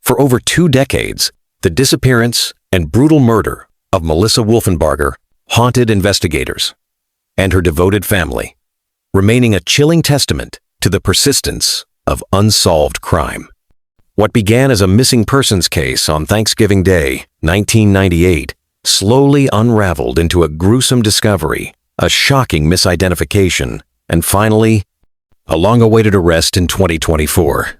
For over 2 decades, the disappearance and brutal murder of Melissa Wolfenbarger haunted investigators and her devoted family, remaining a chilling testament to the persistence of unsolved crime. What began as a missing persons case on Thanksgiving Day, 1998, slowly unraveled into a gruesome discovery, a shocking misidentification, and finally, a long-awaited arrest in 2024.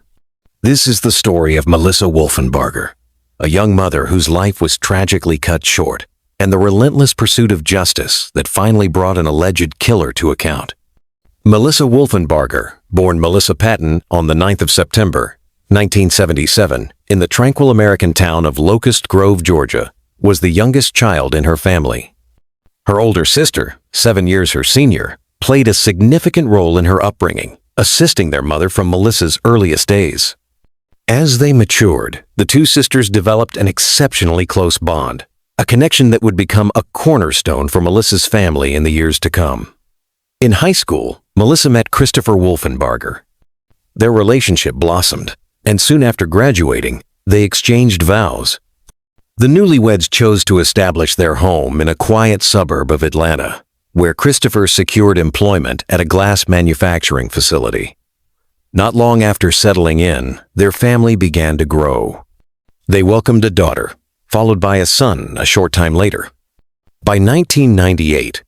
This is the story of Melissa Wolfenbarger, a young mother whose life was tragically cut short, and the relentless pursuit of justice that finally brought an alleged killer to account. Melissa Wolfenbarger, born Melissa Patton on the 9th of September, 1977, in the tranquil American town of Locust Grove, Georgia, was the youngest child in her family. Her older sister, 7 years her senior, played a significant role in her upbringing, assisting their mother from Melissa's earliest days. As they matured, the two sisters developed an exceptionally close bond, a connection that would become a cornerstone for Melissa's family in the years to come. In high school, Melissa met Christopher Wolfenbarger. Their relationship blossomed, and soon after graduating, they exchanged vows. The newlyweds chose to establish their home in a quiet suburb of Atlanta, where Christopher secured employment at a glass manufacturing facility. Not long after settling in, their family began to grow. They welcomed a daughter, followed by a son a short time later. By 1998,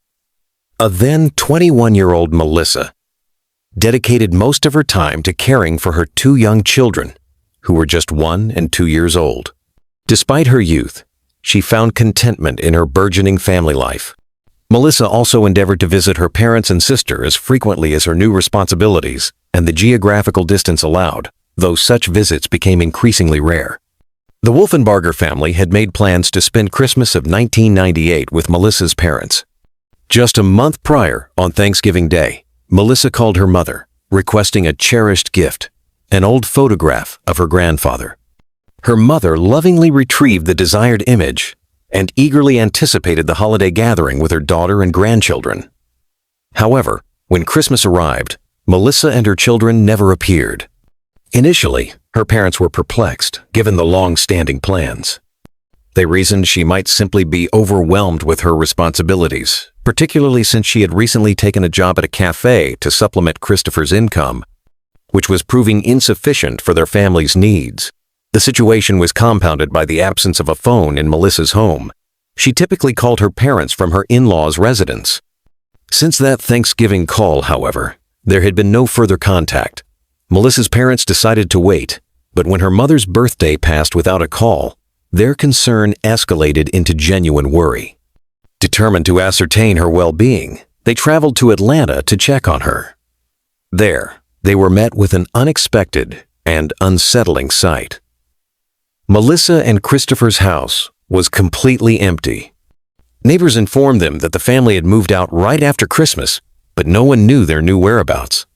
a then 21-year-old Melissa dedicated most of her time to caring for her 2 young children, who were just 1 and 2 years old. Despite her youth, she found contentment in her burgeoning family life. Melissa also endeavored to visit her parents and sister as frequently as her new responsibilities and the geographical distance allowed, though such visits became increasingly rare. The Wolfenbarger family had made plans to spend Christmas of 1998 with Melissa's parents. Just a month prior, on Thanksgiving Day, Melissa called her mother, requesting a cherished gift, an old photograph of her grandfather. Her mother lovingly retrieved the desired image and eagerly anticipated the holiday gathering with her daughter and grandchildren. However, when Christmas arrived, Melissa and her children never appeared. Initially, her parents were perplexed, given the long-standing plans. They reasoned she might simply be overwhelmed with her responsibilities, particularly since she had recently taken a job at a cafe to supplement Christopher's income, which was proving insufficient for their family's needs. The situation was compounded by the absence of a phone in Melissa's home. She typically called her parents from her in-laws' residence. Since that Thanksgiving call, however, there had been no further contact. Melissa's parents decided to wait, but when her mother's birthday passed without a call, their concern escalated into genuine worry. Determined to ascertain her well-being, they traveled to Atlanta to check on her. There, they were met with an unexpected and unsettling sight. Melissa and Christopher's house was completely empty. Neighbors informed them that the family had moved out right after Christmas, but no one knew their new whereabouts.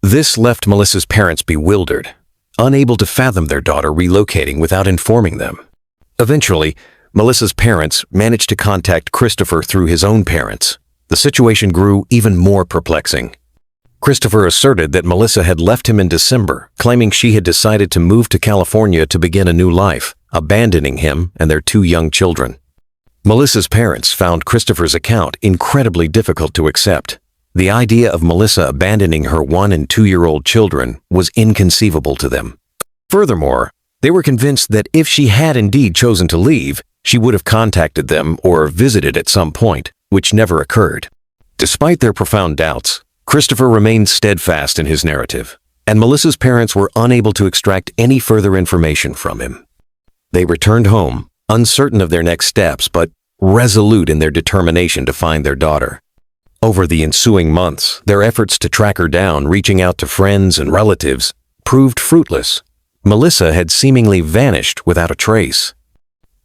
This left Melissa's parents bewildered, unable to fathom their daughter relocating without informing them. Eventually, Melissa's parents managed to contact Christopher through his own parents. The situation grew even more perplexing. Christopher asserted that Melissa had left him in December, claiming she had decided to move to California to begin a new life, abandoning him and their 2 young children. Melissa's parents found Christopher's account incredibly difficult to accept. The idea of Melissa abandoning her 1 and 2-year-old children was inconceivable to them. Furthermore, they were convinced that if she had indeed chosen to leave, she would have contacted them or visited at some point, which never occurred. Despite their profound doubts, Christopher remained steadfast in his narrative, and Melissa's parents were unable to extract any further information from him. They returned home, uncertain of their next steps, but resolute in their determination to find their daughter. Over the ensuing months, their efforts to track her down, reaching out to friends and relatives, proved fruitless. Melissa had seemingly vanished without a trace.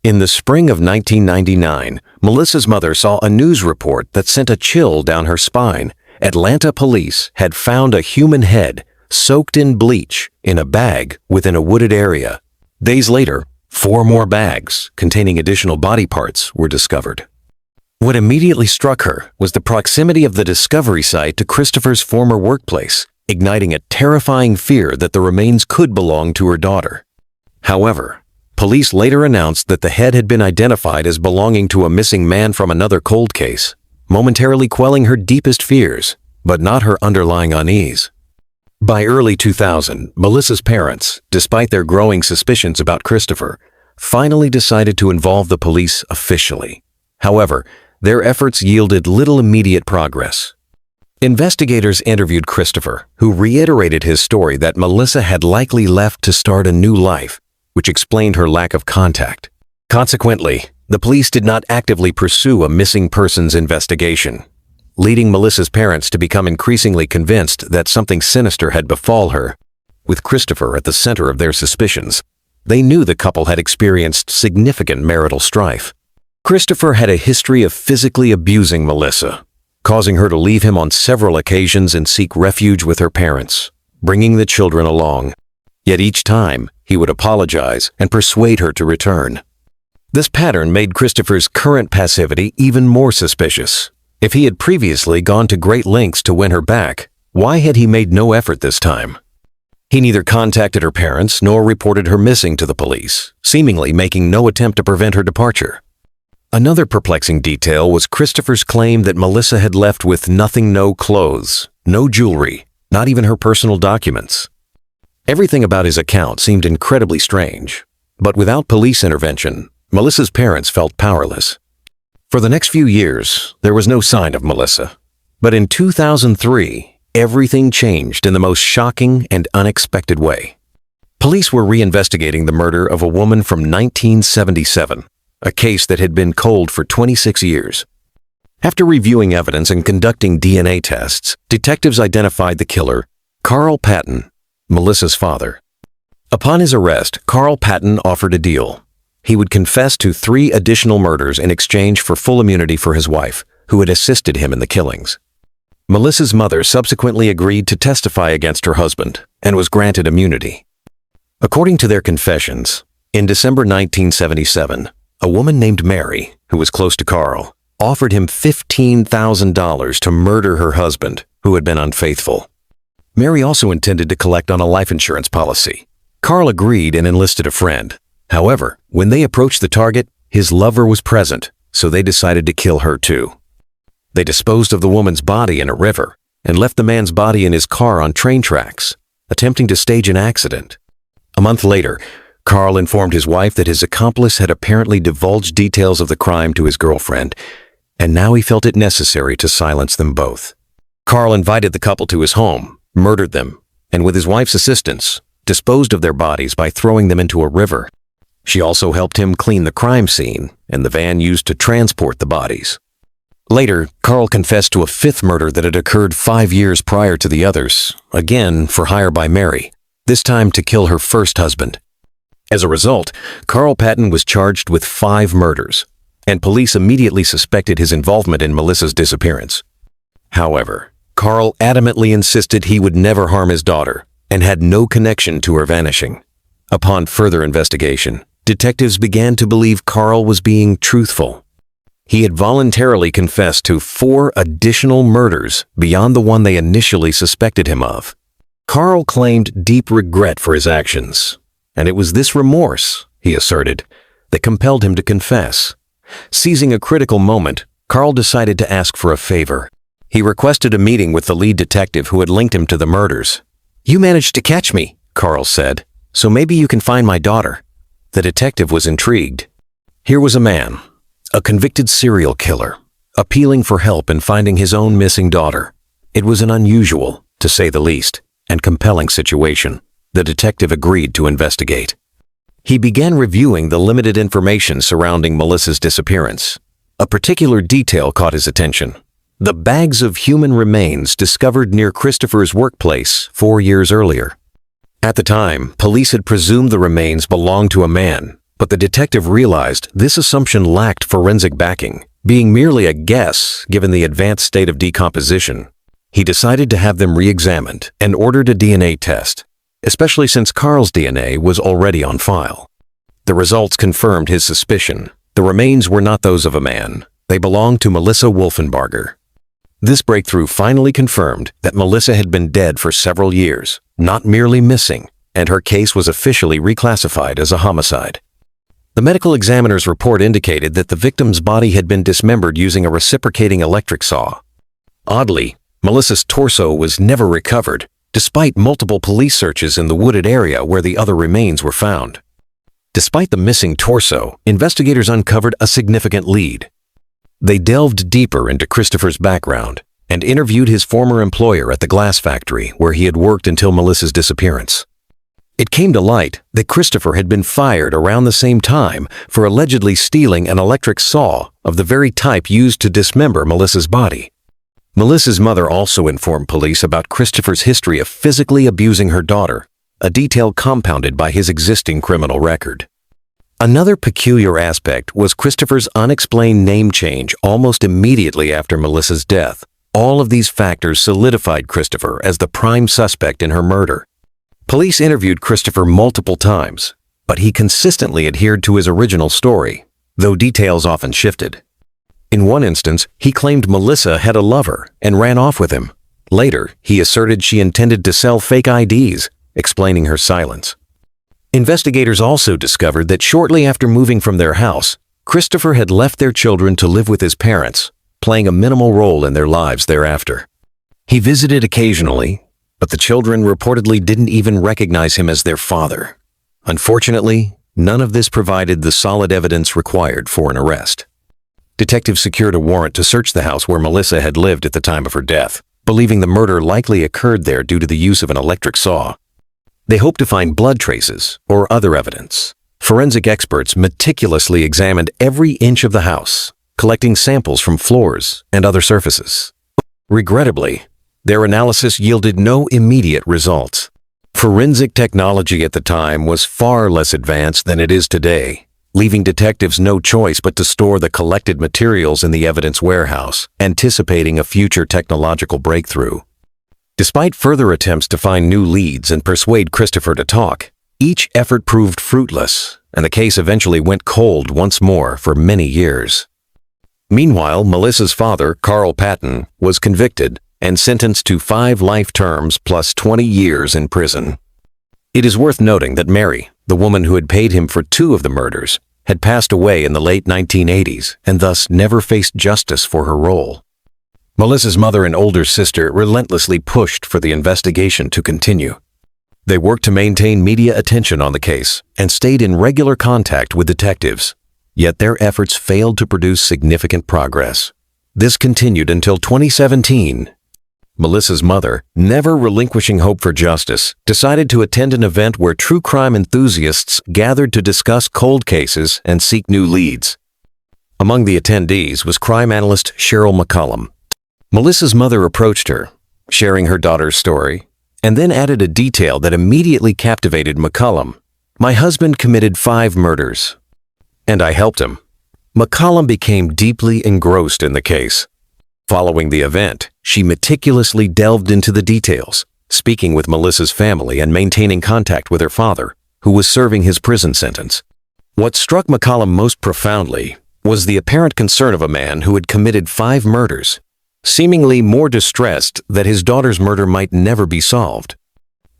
In the spring of 1999, Melissa's mother saw a news report that sent a chill down her spine. Atlanta police had found a human head soaked in bleach in a bag within a wooded area. Days later, 4 more bags containing additional body parts were discovered. What immediately struck her was the proximity of the discovery site to Christopher's former workplace, igniting a terrifying fear that the remains could belong to her daughter. However, police later announced that the head had been identified as belonging to a missing man from another cold case, momentarily quelling her deepest fears, but not her underlying unease. By early 2000, Melissa's parents, despite their growing suspicions about Christopher, finally decided to involve the police officially. However, their efforts yielded little immediate progress. Investigators interviewed Christopher, who reiterated his story that Melissa had likely left to start a new life, which explained her lack of contact. Consequently, the police did not actively pursue a missing persons investigation, leading Melissa's parents to become increasingly convinced that something sinister had befallen her. With Christopher at the center of their suspicions, they knew the couple had experienced significant marital strife. Christopher had a history of physically abusing Melissa, causing her to leave him on several occasions and seek refuge with her parents, bringing the children along. Yet each time, he would apologize and persuade her to return. This pattern made Christopher's current passivity even more suspicious. If he had previously gone to great lengths to win her back, why had he made no effort this time? He neither contacted her parents nor reported her missing to the police, seemingly making no attempt to prevent her departure. Another perplexing detail was Christopher's claim that Melissa had left with no clothes, no jewelry, not even her personal documents. Everything about his account seemed incredibly strange, but without police intervention, Melissa's parents felt powerless. For the next few years, there was no sign of Melissa. But in 2003, everything changed in the most shocking and unexpected way. Police were reinvestigating the murder of a woman from 1977, a case that had been cold for 26 years. After reviewing evidence and conducting DNA tests, detectives identified the killer, Carl Patton, Melissa's father. Upon his arrest, Carl Patton offered a deal. He would confess to 3 additional murders in exchange for full immunity for his wife, who had assisted him in the killings. Melissa's mother subsequently agreed to testify against her husband and was granted immunity. According to their confessions, in December 1977, a woman named Mary, who was close to Carl, offered him $15,000 to murder her husband, who had been unfaithful. Mary also intended to collect on a life insurance policy. Carl agreed and enlisted a friend. However, when they approached the target, his lover was present, so they decided to kill her too. They disposed of the woman's body in a river and left the man's body in his car on train tracks, attempting to stage an accident. A month later, Carl informed his wife that his accomplice had apparently divulged details of the crime to his girlfriend, and now he felt it necessary to silence them both. Carl invited the couple to his home, murdered them, and with his wife's assistance, disposed of their bodies by throwing them into a river. She also helped him clean the crime scene and the van used to transport the bodies. Later, Carl confessed to a 5th murder that had occurred 5 years prior to the others, again for hire by Mary, this time to kill her first husband. As a result, Carl Patton was charged with 5 murders, and police immediately suspected his involvement in Melissa's disappearance. However, Carl adamantly insisted he would never harm his daughter and had no connection to her vanishing. Upon further investigation, detectives began to believe Carl was being truthful. He had voluntarily confessed to 4 additional murders beyond the one they initially suspected him of. Carl claimed deep regret for his actions, and it was this remorse, he asserted, that compelled him to confess. Seizing a critical moment, Carl decided to ask for a favor. He requested a meeting with the lead detective who had linked him to the murders. "You managed to catch me," Carl said, "so maybe you can find my daughter." The detective was intrigued. Here was a man, a convicted serial killer, appealing for help in finding his own missing daughter. It was an unusual, to say the least, and compelling situation. The detective agreed to investigate. He began reviewing the limited information surrounding Melissa's disappearance. A particular detail caught his attention: the bags of human remains discovered near Christopher's workplace 4 years earlier. At the time, police had presumed the remains belonged to a man, but the detective realized this assumption lacked forensic backing, being merely a guess given the advanced state of decomposition. He decided to have them re-examined and ordered a DNA test, especially since Carl's DNA was already on file. The results confirmed his suspicion. The remains were not those of a man. They belonged to Melissa Wolfenbarger. This breakthrough finally confirmed that Melissa had been dead for several years, not merely missing, and her case was officially reclassified as a homicide. The medical examiner's report indicated that the victim's body had been dismembered using a reciprocating electric saw. Oddly, Melissa's torso was never recovered, despite multiple police searches in the wooded area where the other remains were found. Despite the missing torso, investigators uncovered a significant lead. They delved deeper into Christopher's background and interviewed his former employer at the glass factory where he had worked until Melissa's disappearance. It came to light that Christopher had been fired around the same time for allegedly stealing an electric saw of the very type used to dismember Melissa's body. Melissa's mother also informed police about Christopher's history of physically abusing her daughter, a detail compounded by his existing criminal record. Another peculiar aspect was Christopher's unexplained name change almost immediately after Melissa's death. All of these factors solidified Christopher as the prime suspect in her murder. Police interviewed Christopher multiple times, but he consistently adhered to his original story, though details often shifted. In one instance, he claimed Melissa had a lover and ran off with him. Later, he asserted she intended to sell fake IDs, explaining her silence. Investigators also discovered that shortly after moving from their house, Christopher had left their children to live with his parents, playing a minimal role in their lives thereafter. He visited occasionally, but the children reportedly didn't even recognize him as their father. Unfortunately, none of this provided the solid evidence required for an arrest. Detectives secured a warrant to search the house where Melissa had lived at the time of her death, believing the murder likely occurred there due to the use of an electric saw. They hoped to find blood traces or other evidence. Forensic experts meticulously examined every inch of the house, collecting samples from floors and other surfaces. Regrettably, their analysis yielded no immediate results. Forensic technology at the time was far less advanced than it is today, leaving detectives no choice but to store the collected materials in the evidence warehouse, anticipating a future technological breakthrough. Despite further attempts to find new leads and persuade Christopher to talk, each effort proved fruitless, and the case eventually went cold once more for many years. Meanwhile, Melissa's father, Carl Patton, was convicted and sentenced to 5 life terms plus 20 years in prison. It is worth noting that Mary, the woman who had paid him for 2 of the murders, had passed away in the late 1980s and thus never faced justice for her role. Melissa's mother and older sister relentlessly pushed for the investigation to continue. They worked to maintain media attention on the case and stayed in regular contact with detectives, yet their efforts failed to produce significant progress. This continued until 2017. Melissa's mother, never relinquishing hope for justice, decided to attend an event where true crime enthusiasts gathered to discuss cold cases and seek new leads. Among the attendees was crime analyst Cheryl McCollum. Melissa's mother approached her, sharing her daughter's story, and then added a detail that immediately captivated McCollum. "My husband committed 5 murders, and I helped him." McCollum became deeply engrossed in the case. Following the event, she meticulously delved into the details, speaking with Melissa's family and maintaining contact with her father, who was serving his prison sentence. What struck McCollum most profoundly was the apparent concern of a man who had committed 5 murders, seemingly more distressed that his daughter's murder might never be solved.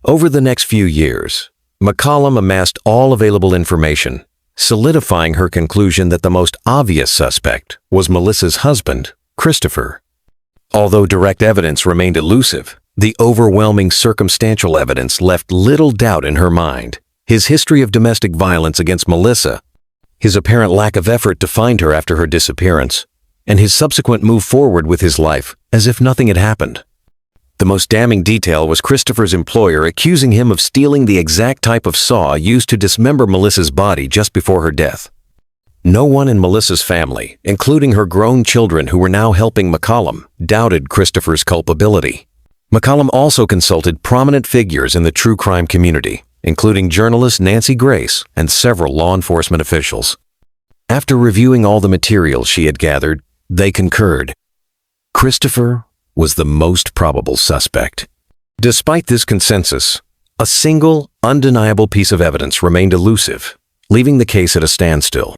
Over the next few years, McCollum amassed all available information, solidifying her conclusion that the most obvious suspect was Melissa's husband, Christopher. Although direct evidence remained elusive, the overwhelming circumstantial evidence left little doubt in her mind. His history of domestic violence against Melissa, his apparent lack of effort to find her after her disappearance, and his subsequent move forward with his life as if nothing had happened. The most damning detail was Christopher's employer accusing him of stealing the exact type of saw used to dismember Melissa's body just before her death. No one in Melissa's family, including her grown children who were now helping McCollum, doubted Christopher's culpability. McCollum also consulted prominent figures in the true crime community, including journalist Nancy Grace and several law enforcement officials. After reviewing all the materials she had gathered, they concurred. Christopher was the most probable suspect. Despite this consensus, a single, undeniable piece of evidence remained elusive, leaving the case at a standstill.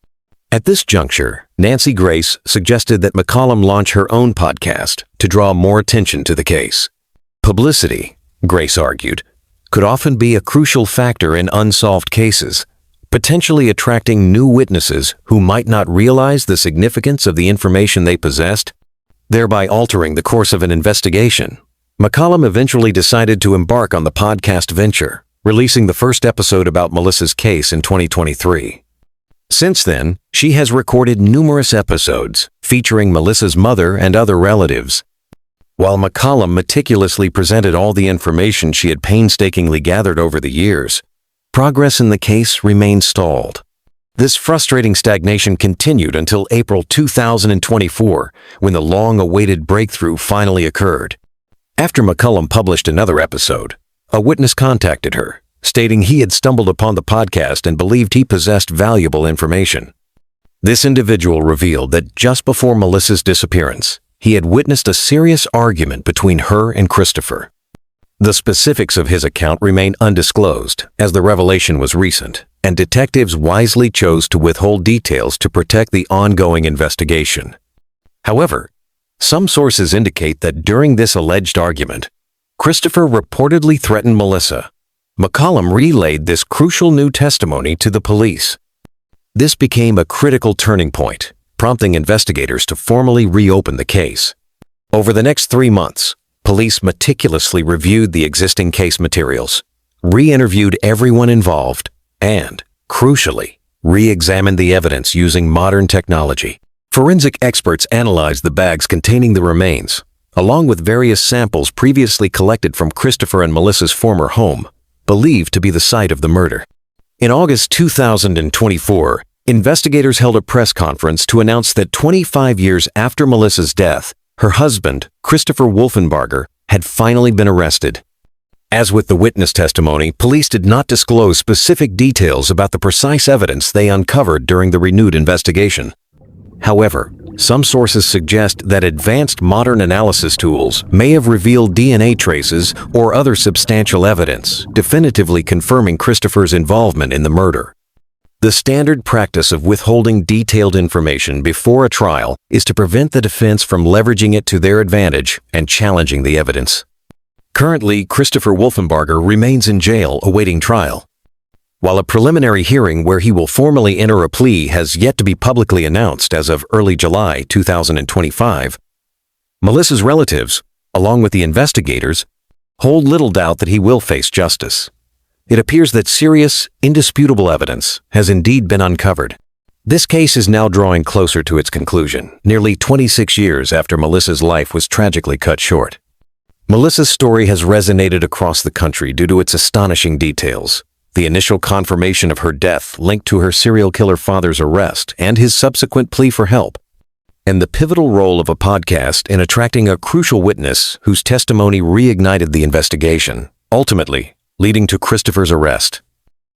At this juncture, Nancy Grace suggested that McCollum launch her own podcast to draw more attention to the case. Publicity, Grace argued, could often be a crucial factor in unsolved cases, potentially attracting new witnesses who might not realize the significance of the information they possessed, thereby altering the course of an investigation. McCollum eventually decided to embark on the podcast venture, releasing the first episode about Melissa's case in 2023. Since then, she has recorded numerous episodes featuring Melissa's mother and other relatives. While McCollum meticulously presented all the information she had painstakingly gathered over the years, progress in the case remained stalled. This frustrating stagnation continued until April 2024, when the long-awaited breakthrough finally occurred. After McCollum published another episode, a witness contacted her, stating he had stumbled upon the podcast and believed he possessed valuable information. This individual revealed that just before Melissa's disappearance, he had witnessed a serious argument between her and Christopher. The specifics of his account remain undisclosed, as the revelation was recent, and detectives wisely chose to withhold details to protect the ongoing investigation. However, some sources indicate that during this alleged argument, Christopher reportedly threatened Melissa. McCollum relayed this crucial new testimony to the police. This became a critical turning point, prompting investigators to formally reopen the case. Over the next 3 months, police meticulously reviewed the existing case materials, re-interviewed everyone involved, and, crucially, re-examined the evidence using modern technology. Forensic experts analyzed the bags containing the remains, along with various samples previously collected from Christopher and Melissa's former home, believed to be the site of the murder. In August 2024, investigators held a press conference to announce that 25 years after Melissa's death, her husband, Christopher Wolfenbarger, had finally been arrested. As with the witness testimony, police did not disclose specific details about the precise evidence they uncovered during the renewed investigation. However, some sources suggest that advanced modern analysis tools may have revealed DNA traces or other substantial evidence, definitively confirming Christopher's involvement in the murder. The standard practice of withholding detailed information before a trial is to prevent the defense from leveraging it to their advantage and challenging the evidence. Currently, Christopher Wolfenbarger remains in jail awaiting trial. While a preliminary hearing where he will formally enter a plea has yet to be publicly announced as of early July 2025, Melissa's relatives, along with the investigators, hold little doubt that he will face justice. It appears that serious, indisputable evidence has indeed been uncovered. This case is now drawing closer to its conclusion, nearly 26 years after Melissa's life was tragically cut short. Melissa's story has resonated across the country due to its astonishing details. The initial confirmation of her death linked to her serial killer father's arrest and his subsequent plea for help, and the pivotal role of a podcast in attracting a crucial witness whose testimony reignited the investigation, ultimately leading to Christopher's arrest.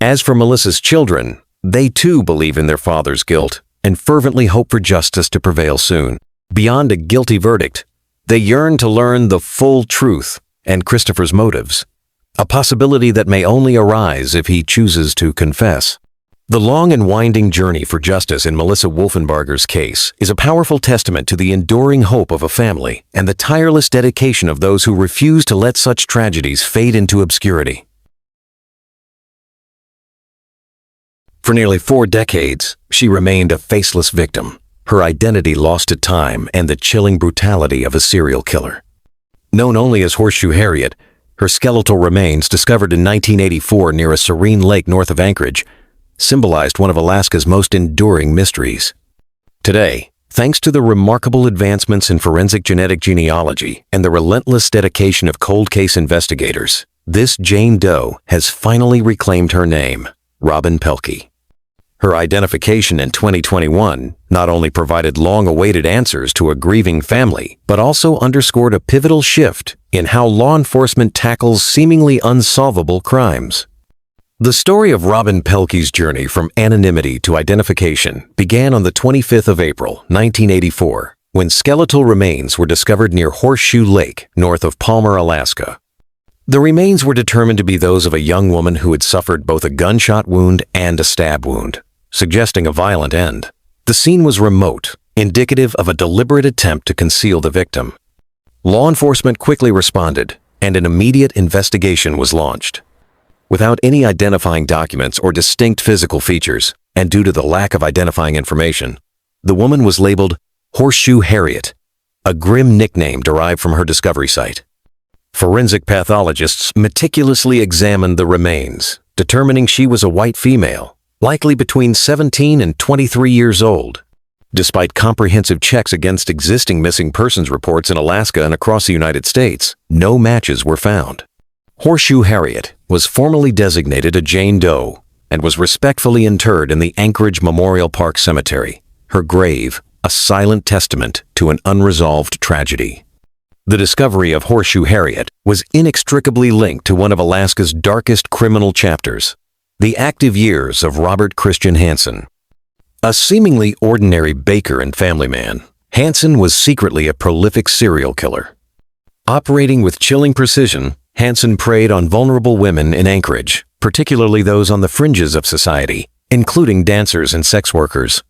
As for Melissa's children, they too believe in their father's guilt and fervently hope for justice to prevail soon. Beyond a guilty verdict, they yearn to learn the full truth and Christopher's motives, a possibility that may only arise if he chooses to confess. The long and winding journey for justice in Melissa Wolfenbarger's case is a powerful testament to the enduring hope of a family and the tireless dedication of those who refuse to let such tragedies fade into obscurity. For nearly 4 decades, she remained a faceless victim, her identity lost to time and the chilling brutality of a serial killer. Known only as Horseshoe Harriet, her skeletal remains, discovered in 1984 near a serene lake north of Anchorage, symbolized one of Alaska's most enduring mysteries. Today, thanks to the remarkable advancements in forensic genetic genealogy and the relentless dedication of cold case investigators, this Jane Doe has finally reclaimed her name, Robin Pelkey. Her identification in 2021 not only provided long-awaited answers to a grieving family, but also underscored a pivotal shift in how law enforcement tackles seemingly unsolvable crimes. The story of Robin Pelkey's journey from anonymity to identification began on the 25th of April, 1984, when skeletal remains were discovered near Horseshoe Lake, north of Palmer, Alaska. The remains were determined to be those of a young woman who had suffered both a gunshot wound and a stab wound, suggesting a violent end. The scene was remote, indicative of a deliberate attempt to conceal the victim. Law enforcement quickly responded, and an immediate investigation was launched. Without any identifying documents or distinct physical features, and due to the lack of identifying information, the woman was labeled Horseshoe Harriet, a grim nickname derived from her discovery site. Forensic pathologists meticulously examined the remains, determining she was a white female, likely between 17 and 23 years old. Despite comprehensive checks against existing missing persons reports in Alaska and across the United States, no matches were found. Horseshoe Harriet was formally designated a Jane Doe and was respectfully interred in the Anchorage Memorial Park Cemetery, her grave a silent testament to an unresolved tragedy. The discovery of Horseshoe Harriet was inextricably linked to one of Alaska's darkest criminal chapters, the active years of Robert Christian Hansen. A seemingly ordinary baker and family man, Hansen was secretly a prolific serial killer. Operating with chilling precision, Hansen preyed on vulnerable women in Anchorage, particularly those on the fringes of society, including dancers and sex workers.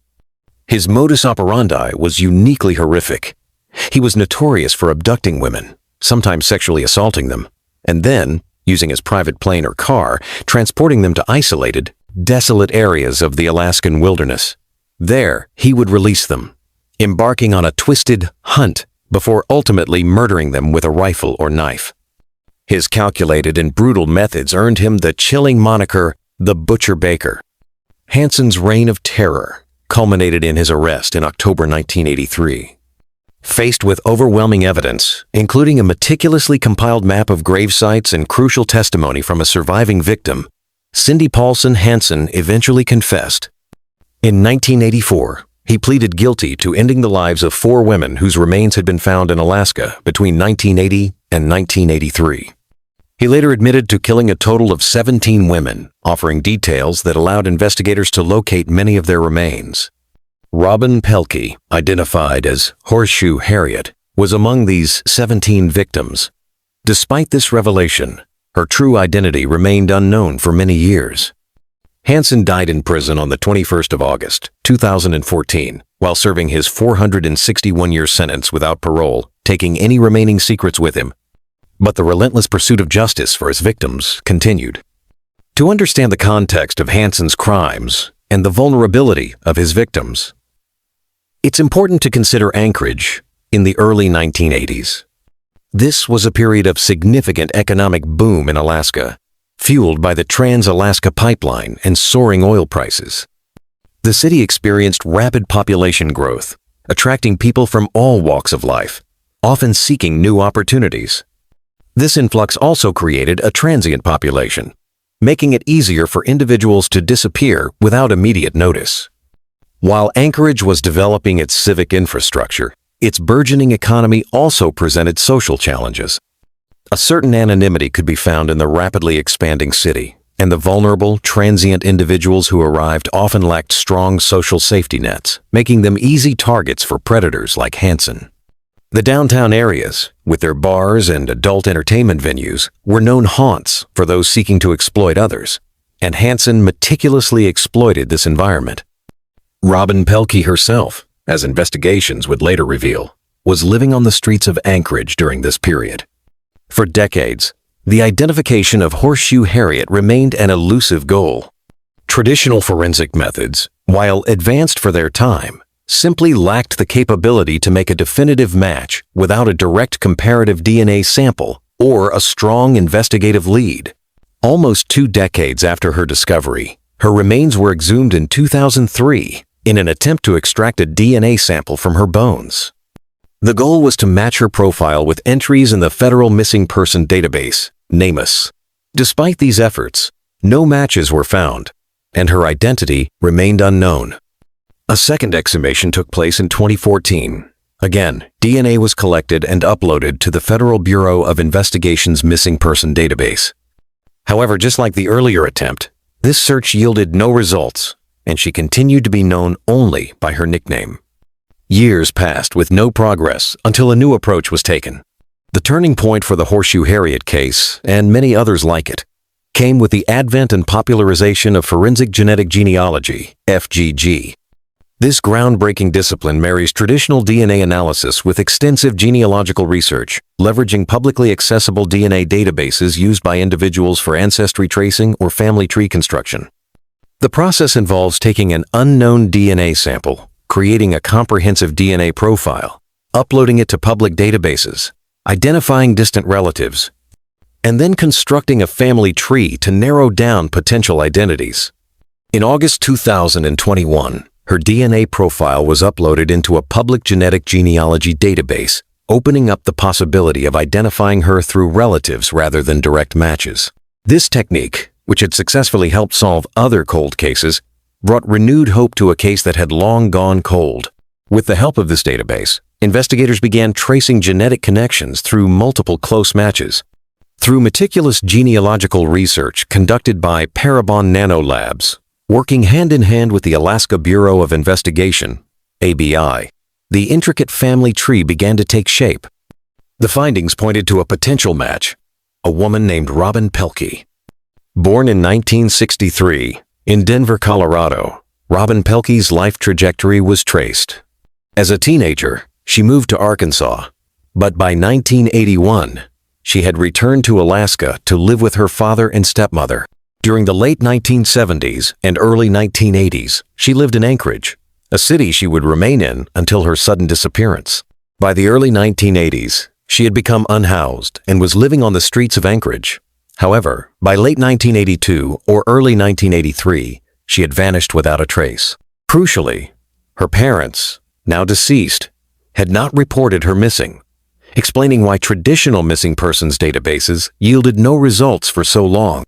His modus operandi was uniquely horrific. He was notorious for abducting women, sometimes sexually assaulting them, and then, using his private plane or car, transporting them to isolated, desolate areas of the Alaskan wilderness. There, he would release them, embarking on a twisted hunt before ultimately murdering them with a rifle or knife. His calculated and brutal methods earned him the chilling moniker, the Butcher Baker. Hansen's reign of terror culminated in his arrest in October 1983. Faced with overwhelming evidence, including a meticulously compiled map of grave sites and crucial testimony from a surviving victim, Cindy Paulson Hansen eventually confessed. In 1984, he pleaded guilty to ending the lives of 4 women whose remains had been found in Alaska between 1980 and 1983. He later admitted to killing a total of 17 women, offering details that allowed investigators to locate many of their remains. Robin Pelkey, identified as Horseshoe Harriet, was among these 17 victims. Despite this revelation, her true identity remained unknown for many years. Hansen died in prison on the 21st of August, 2014, while serving his 461-year sentence without parole, taking any remaining secrets with him. But the relentless pursuit of justice for his victims continued. To understand the context of Hansen's crimes and the vulnerability of his victims, it's important to consider Anchorage in the early 1980s. This was a period of significant economic boom in Alaska, fueled by the Trans-Alaska Pipeline and soaring oil prices. The city experienced rapid population growth, attracting people from all walks of life, often seeking new opportunities. This influx also created a transient population, making it easier for individuals to disappear without immediate notice. While Anchorage was developing its civic infrastructure, its burgeoning economy also presented social challenges. A certain anonymity could be found in the rapidly expanding city, and the vulnerable, transient individuals who arrived often lacked strong social safety nets, making them easy targets for predators like Hansen. The downtown areas, with their bars and adult entertainment venues, were known haunts for those seeking to exploit others, and Hansen meticulously exploited this environment. Robin Pelkey herself, as investigations would later reveal, was living on the streets of Anchorage during this period. For decades, the identification of Horseshoe Harriet remained an elusive goal. Traditional forensic methods, while advanced for their time, simply lacked the capability to make a definitive match without a direct comparative DNA sample or a strong investigative lead. Almost 2 decades after her discovery, her remains were exhumed in 2003 in an attempt to extract a DNA sample from her bones. The goal was to match her profile with entries in the Federal Missing Person Database, NamUs. Despite these efforts, no matches were found, and her identity remained unknown. A second exhumation took place in 2014. Again, DNA was collected and uploaded to the Federal Bureau of Investigation's Missing Person Database. However, just like the earlier attempt, this search yielded no results, and she continued to be known only by her nickname. Years passed with no progress until a new approach was taken. The turning point for the Horseshoe Harriet case, and many others like it, came with the advent and popularization of forensic genetic genealogy, FGG. This groundbreaking discipline marries traditional DNA analysis with extensive genealogical research, leveraging publicly accessible DNA databases used by individuals for ancestry tracing or family tree construction. The process involves taking an unknown DNA sample, creating a comprehensive DNA profile, uploading it to public databases, identifying distant relatives, and then constructing a family tree to narrow down potential identities. In August 2021, her DNA profile was uploaded into a public genetic genealogy database, opening up the possibility of identifying her through relatives rather than direct matches. This technique, which had successfully helped solve other cold cases, brought renewed hope to a case that had long gone cold. With the help of this database, investigators began tracing genetic connections through multiple close matches. Through meticulous genealogical research conducted by Parabon Nanolabs, working hand-in-hand with the Alaska Bureau of Investigation, ABI, the intricate family tree began to take shape. The findings pointed to a potential match, a woman named Robin Pelkey. Born in 1963 in Denver, Colorado, Robin Pelkey's life trajectory was traced. As a teenager, she moved to Arkansas, but by 1981, she had returned to Alaska to live with her father and stepmother. During the late 1970s and early 1980s, she lived in Anchorage, a city she would remain in until her sudden disappearance. By the early 1980s, she had become unhoused and was living on the streets of Anchorage. However, by late 1982 or early 1983, she had vanished without a trace. Crucially, her parents, now deceased, had not reported her missing, explaining why traditional missing persons databases yielded no results for so long.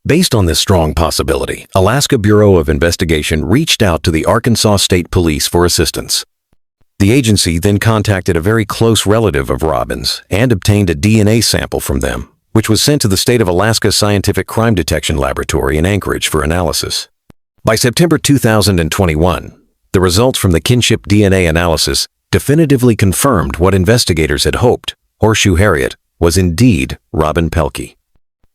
Based on this strong possibility, Alaska Bureau of Investigation reached out to the Arkansas State Police for assistance. The agency then contacted a very close relative of Robin's and obtained a DNA sample from them, which was sent to the State of Alaska Scientific Crime Detection Laboratory in Anchorage for analysis. By September 2021, the results from the kinship DNA analysis definitively confirmed what investigators had hoped: Horseshoe Harriet was indeed Robin Pelkey.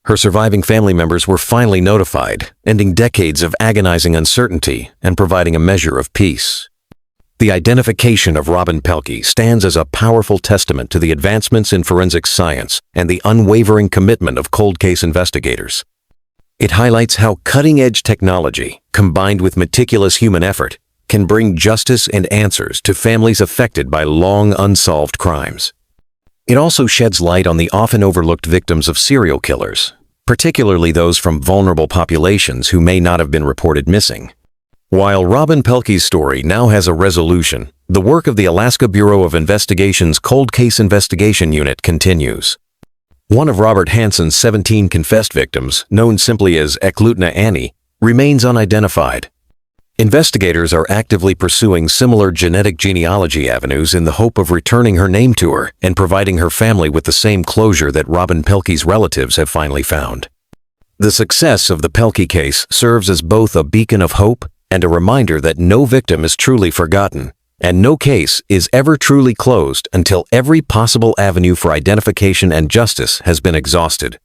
Her surviving family members were finally notified, ending decades of agonizing uncertainty and providing a measure of peace. The identification of Robin Pelkey stands as a powerful testament to the advancements in forensic science and the unwavering commitment of cold case investigators. It highlights how cutting-edge technology, combined with meticulous human effort, can bring justice and answers to families affected by long unsolved crimes. It also sheds light on the often overlooked victims of serial killers, particularly those from vulnerable populations who may not have been reported missing. While Robin Pelkey's story now has a resolution, the work of the Alaska Bureau of Investigation's Cold Case Investigation Unit continues. One of Robert Hansen's 17 confessed victims, known simply as Eklutna Annie, remains unidentified. Investigators are actively pursuing similar genetic genealogy avenues in the hope of returning her name to her and providing her family with the same closure that Robin Pelkey's relatives have finally found. The success of the Pelkey case serves as both a beacon of hope and a reminder that no victim is truly forgotten, and no case is ever truly closed until every possible avenue for identification and justice has been exhausted.